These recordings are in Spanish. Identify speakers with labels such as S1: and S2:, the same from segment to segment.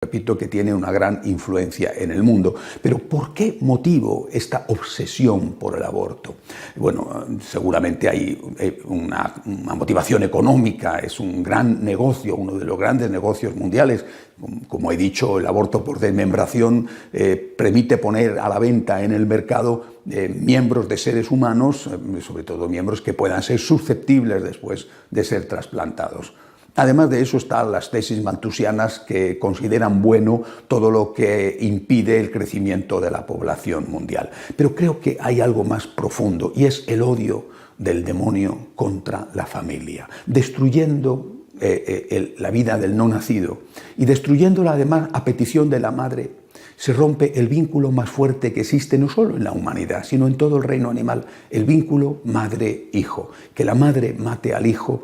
S1: repito, que tiene una gran influencia en el mundo. Pero ¿por qué motivo esta obsesión por el aborto? Bueno, seguramente hay una motivación económica, es un gran negocio, uno de los grandes negocios mundiales. Como he dicho, el aborto por desmembración permite poner a la venta en el mercado miembros de seres humanos, sobre todo miembros que puedan ser susceptibles después de ser trasplantados. Además de eso están las tesis malthusianas que consideran bueno todo lo que impide el crecimiento de la población mundial. Pero creo que hay algo más profundo y es el odio del demonio contra la familia, destruyendo la vida del no nacido y destruyéndola además a petición de la madre. Se rompe el vínculo más fuerte que existe no solo en la humanidad, sino en todo el reino animal, el vínculo madre-hijo. Que la madre mate al hijo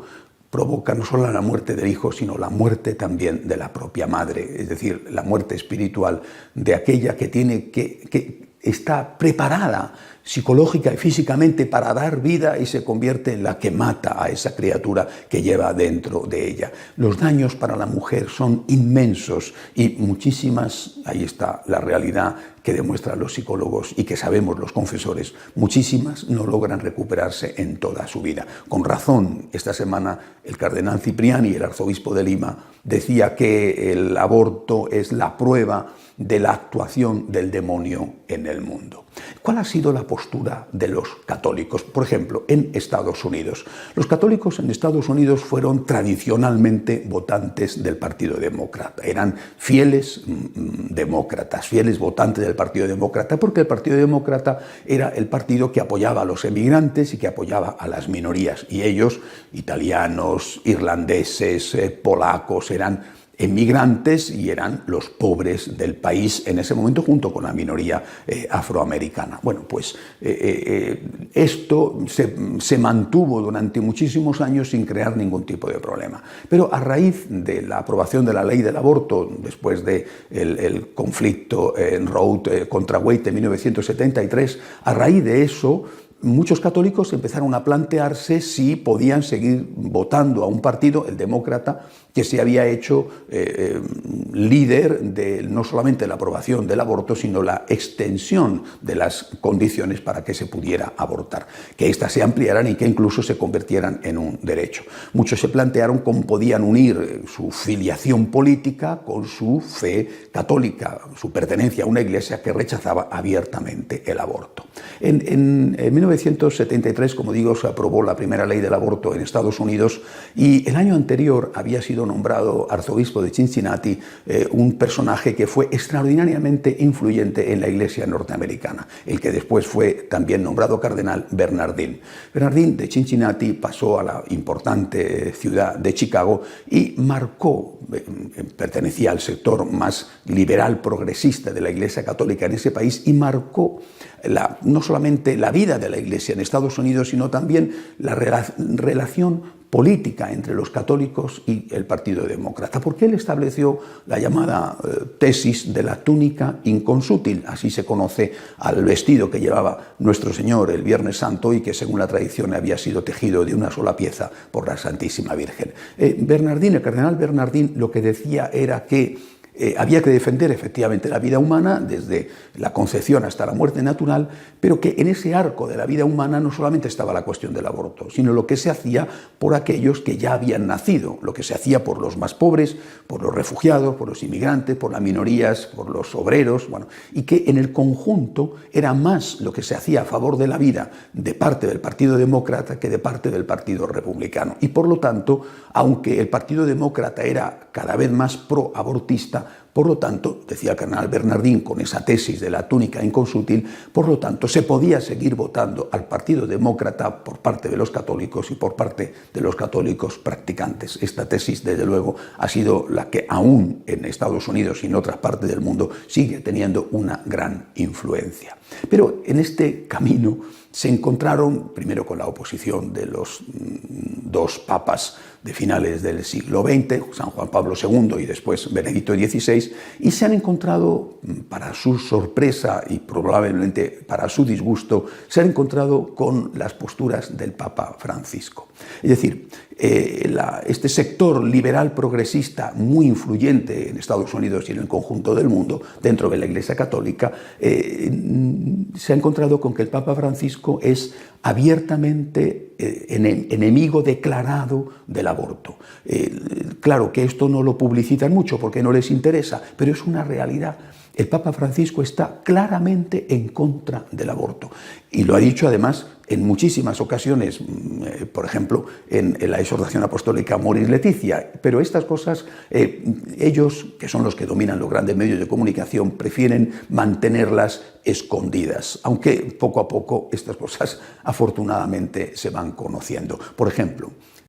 S1: provoca no solo la muerte del hijo, sino la muerte también de la propia madre, es decir, la muerte espiritual de aquella que está preparada psicológica y físicamente para dar vida y se convierte en la que mata a esa criatura que lleva dentro de ella. Los daños para la mujer son inmensos y muchísimas, ahí está la realidad que demuestran los psicólogos y que sabemos los confesores, muchísimas no logran recuperarse en toda su vida. Con razón, esta semana el cardenal Cipriani, el arzobispo de Lima, decía que el aborto es la prueba de la actuación del demonio en el mundo. ¿Cuál ha sido la postura de los católicos? Por ejemplo, en Estados Unidos. Los católicos en Estados Unidos fueron tradicionalmente votantes del Partido Demócrata. Eran fieles demócratas, fieles votantes del Partido Demócrata, porque el Partido Demócrata era el partido que apoyaba a los emigrantes y que apoyaba a las minorías. Y ellos, italianos, irlandeses, polacos, eran emigrantes y eran los pobres del país en ese momento junto con la minoría afroamericana. Bueno, pues esto se mantuvo durante muchísimos años sin crear ningún tipo de problema. Pero a raíz de la aprobación de la ley del aborto, después del conflicto en Roe contra Wade en 1973, a raíz de eso, muchos católicos empezaron a plantearse si podían seguir votando a un partido, el demócrata, que se había hecho líder de no solamente la aprobación del aborto, sino la extensión de las condiciones para que se pudiera abortar, que éstas se ampliaran y que incluso se convirtieran en un derecho. Muchos se plantearon cómo podían unir su filiación política con su fe católica, su pertenencia a una iglesia que rechazaba abiertamente el aborto. En 1973, como digo, se aprobó la primera ley del aborto en Estados Unidos y el año anterior había sido nombrado arzobispo de Cincinnati un personaje que fue extraordinariamente influyente en la iglesia norteamericana, el que después fue también nombrado cardenal Bernardín. Bernardín de Cincinnati pasó a la importante ciudad de Chicago y marcó, pertenecía al sector más liberal progresista de la iglesia católica en ese país y marcó no solamente la vida de la iglesia en Estados Unidos, sino también la relación política entre los católicos y el Partido Demócrata, porque él estableció la llamada tesis de la túnica inconsútil, así se conoce al vestido que llevaba nuestro Señor el Viernes Santo y que según la tradición había sido tejido de una sola pieza por la Santísima Virgen. Bernardín, el cardenal Bernardín, lo que decía era que había que defender efectivamente la vida humana desde la concepción hasta la muerte natural, pero que en ese arco de la vida humana no solamente estaba la cuestión del aborto, sino lo que se hacía por aquellos que ya habían nacido, lo que se hacía por los más pobres, por los refugiados, por los inmigrantes, por las minorías, por los obreros, bueno, y que en el conjunto era más lo que se hacía a favor de la vida de parte del Partido Demócrata que de parte del Partido Republicano. Y por lo tanto, aunque el Partido Demócrata era cada vez más pro-abortista, por lo tanto, decía el cardenal Bernardín con esa tesis de la túnica inconsútil, por lo tanto se podía seguir votando al Partido Demócrata por parte de los católicos y por parte de los católicos practicantes. Esta tesis, desde luego, ha sido la que aún en Estados Unidos y en otras partes del mundo sigue teniendo una gran influencia. Pero en este camino se encontraron, primero con la oposición de los dos papas de finales del siglo XX, San Juan Pablo II y después Benedicto XVI, países y se han encontrado, para su sorpresa y probablemente para su disgusto, se han encontrado con las posturas del Papa Francisco. Es decir, este sector liberal progresista muy influyente en Estados Unidos y en el conjunto del mundo, dentro de la Iglesia Católica, se ha encontrado con que el Papa Francisco es abiertamente enemigo declarado del aborto. Claro que esto no lo publicitan mucho porque no les interesa, pero es una realidad. El Papa Francisco está claramente en contra del aborto y lo ha dicho además en muchísimas ocasiones, por ejemplo, en la exhortación apostólica Amoris Laetitia, pero estas cosas, ellos, que son los que dominan los grandes medios de comunicación, prefieren mantenerlas escondidas, aunque poco a poco estas cosas afortunadamente se van conociendo. Por ejemplo,